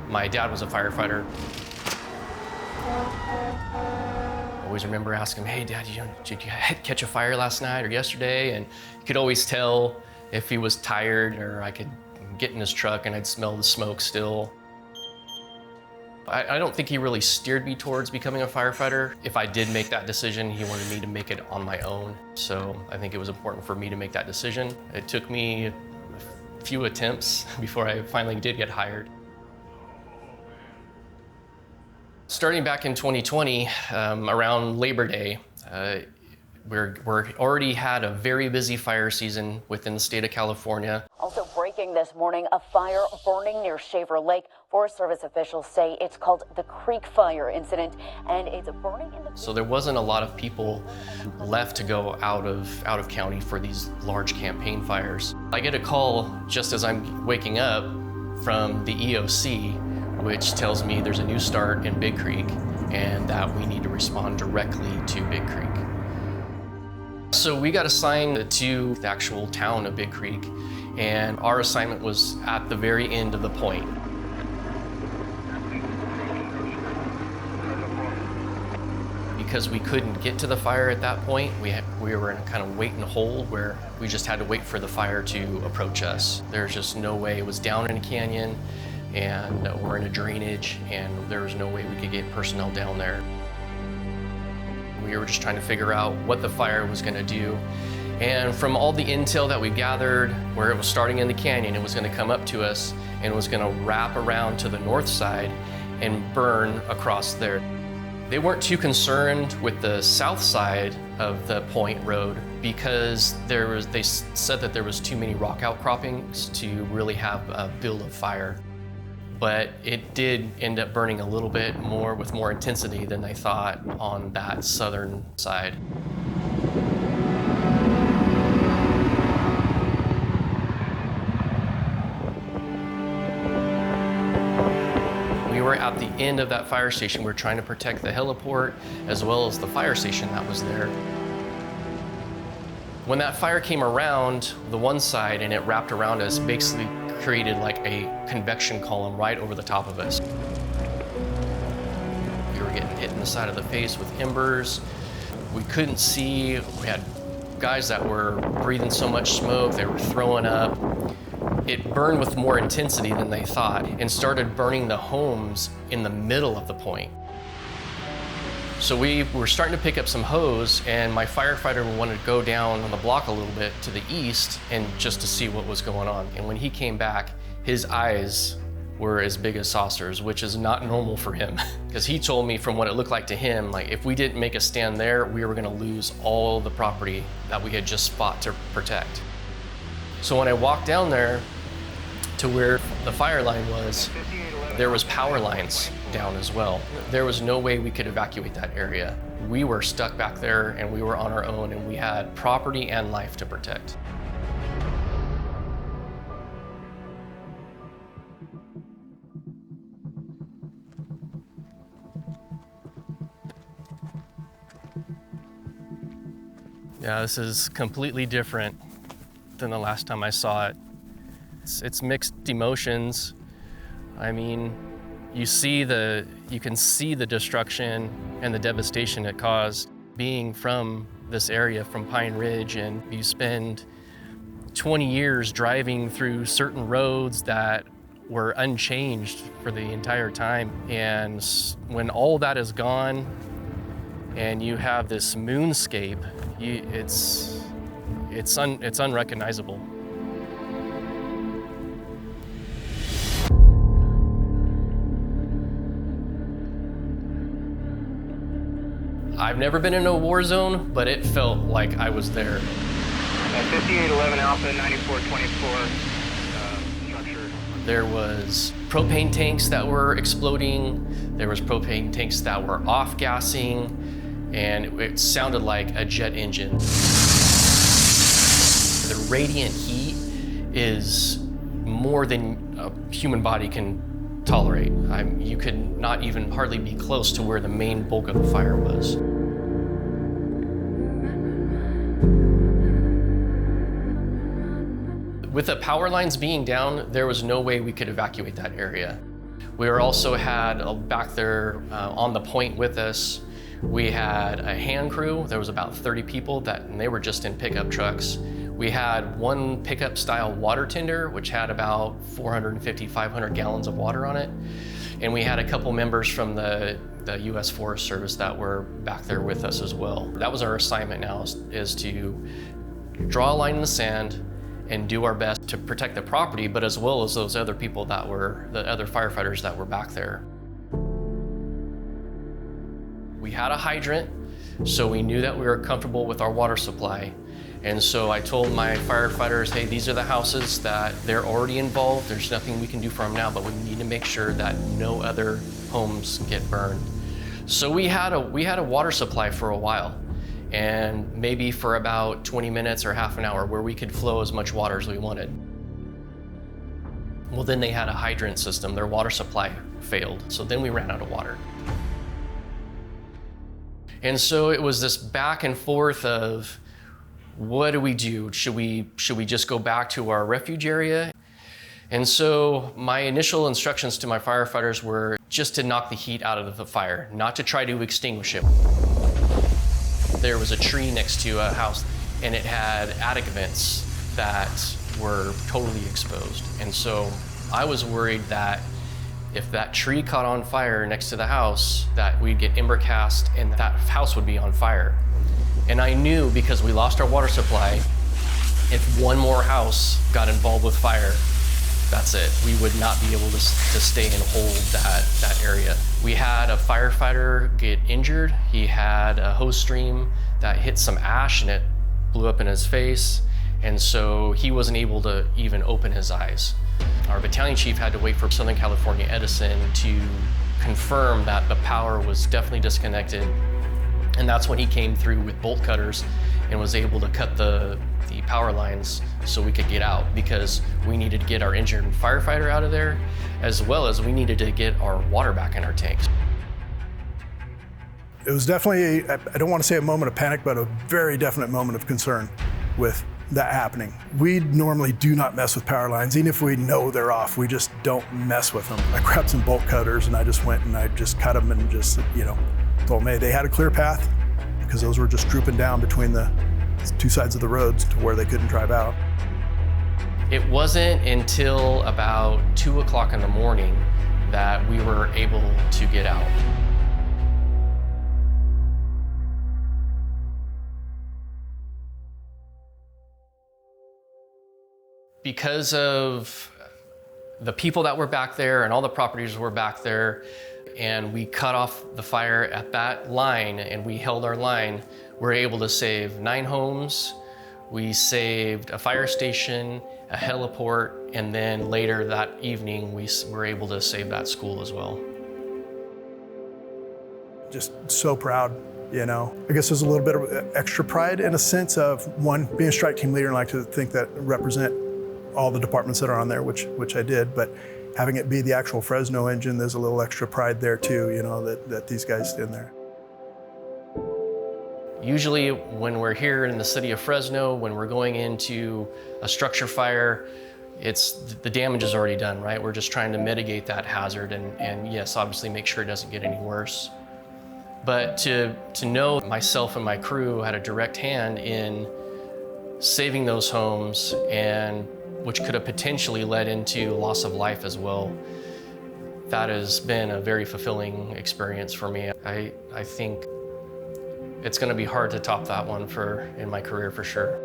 My dad was a firefighter. I always remember asking him, hey, Dad, did you catch a fire last night or yesterday? And you could always tell if he was tired, or I could get in his truck and I'd smell the smoke still. I don't think he really steered me towards becoming a firefighter. If I did make that decision, he wanted me to make it on my own. So I think it was important for me to make that decision. It took me a few attempts before I finally did get hired. Starting back in 2020, around Labor Day, we're already had a very busy fire season within the state of California. Also breaking this morning, a fire burning near Shaver Lake. Forest Service officials say it's called the Creek Fire incident, and it's burning in the... So there wasn't a lot of people left to go out of county for these large campaign fires. I get a call just as I'm waking up from the EOC, which tells me there's a new start in Big Creek and that we need to respond directly to Big Creek. So we got assigned to the actual town of Big Creek, and our assignment was at the very end of the point. Because we couldn't get to the fire at that point, we were in a kind of wait and hold where we just had to wait for the fire to approach us. There's just no way. It was down in a canyon, and we're in a drainage, and there was no way we could get personnel down there. We were just trying to figure out what the fire was going to do. And from all the intel that we gathered, where it was starting in the canyon, it was going to come up to us and it was going to wrap around to the north side and burn across there. They weren't too concerned with the south side of the point road because they said that there was too many rock outcroppings to really have a build of fire. But it did end up burning a little bit more with more intensity than they thought on that southern side. We were at the end of that fire station. We were trying to protect the heliport as well as the fire station that was there. When that fire came around the one side and it wrapped around us, basically created like a convection column right over the top of us. We were getting hit in the side of the face with embers. We couldn't see. We had guys that were breathing so much smoke, they were throwing up. It burned with more intensity than they thought and started burning the homes in the middle of the point. So we were starting to pick up some hose, and my firefighter wanted to go down on the block a little bit to the east and just to see what was going on. And when he came back, his eyes were as big as saucers, which is not normal for him. Because he told me from what it looked like to him, like if we didn't make a stand there, we were gonna lose all the property that we had just fought to protect. So when I walked down there to where the fire line was, there was power lines down as well. There was no way we could evacuate that area. We were stuck back there and we were on our own, and we had property and life to protect. Yeah, this is completely different than the last time I saw it. It's mixed emotions. I mean, you can see the destruction and the devastation it caused. Being from this area, from Pine Ridge, and you spend 20 years driving through certain roads that were unchanged for the entire time. And when all that is gone and you have this moonscape, it's unrecognizable. I've never been in a war zone, but it felt like I was there. 5811 Alpha 9424 structure. There was propane tanks that were exploding. There was propane tanks that were off-gassing, and it sounded like a jet engine. The radiant heat is more than a human body can tolerate. You could not even hardly be close to where the main bulk of the fire was. With the power lines being down, there was no way we could evacuate that area. We also had back there on the point with us, we had a hand crew. There was about 30 people and they were just in pickup trucks. We had one pickup style water tender, which had about 450, 500 gallons of water on it. And we had a couple members from the U.S. Forest Service that were back there with us as well. That was our assignment now, is to draw a line in the sand and do our best to protect the property, but as well as those other people the other firefighters that were back there. We had a hydrant, so we knew that we were comfortable with our water supply. And so I told my firefighters, hey, these are the houses that they're already involved. There's nothing we can do for them now, but we need to make sure that no other homes get burned. So we had a water supply for a while, and maybe for about 20 minutes or half an hour where we could flow as much water as we wanted. Well, then they had a hydrant system. Their water supply failed, so then we ran out of water. And so it was this back and forth of, what do we do? Should we just go back to our refuge area? And so my initial instructions to my firefighters were just to knock the heat out of the fire, not to try to extinguish it. There was a tree next to a house, and it had attic vents that were totally exposed. And so I was worried that if that tree caught on fire next to the house, that we'd get ember cast and that house would be on fire. And I knew, because we lost our water supply, if one more house got involved with fire, that's it. We would not be able to stay and hold that area. We had a firefighter get injured. He had a hose stream that hit some ash and it blew up in his face. And so he wasn't able to even open his eyes. Our battalion chief had to wait for Southern California Edison to confirm that the power was definitely disconnected. And that's when he came through with bolt cutters and was able to cut the power lines so we could get out, because we needed to get our injured firefighter out of there, as well as we needed to get our water back in our tanks. It was definitely, I don't want to say a moment of panic, but a very definite moment of concern with that happening. We normally do not mess with power lines. Even if we know they're off, we just don't mess with them. I grabbed some bolt cutters and I just went and I just cut them and just, told them, hey, they had a clear path, because those were just drooping down between the two sides of the roads to where they couldn't drive out. It wasn't until about 2 o'clock in the morning that we were able to get out. Because of the people that were back there and all the properties were back there, and we cut off the fire at that line and we held our line, we're able to save 9 homes. We saved a fire station, a heliport, and then later that evening we were able to save that school as well. Just so proud, I guess there's a little bit of extra pride in a sense of, one, being a strike team leader and like to think that represent all the departments that are on there, which I did, but having it be the actual Fresno engine, there's a little extra pride there too, that these guys did in there. Usually when we're here in the city of Fresno, when we're going into a structure fire, the damage is already done, right? We're just trying to mitigate that hazard and yes, obviously make sure it doesn't get any worse. But to know myself and my crew had a direct hand in saving those homes, and which could have potentially led into loss of life as well, that has been a very fulfilling experience for me. I think it's going to be hard to top that one in my career for sure.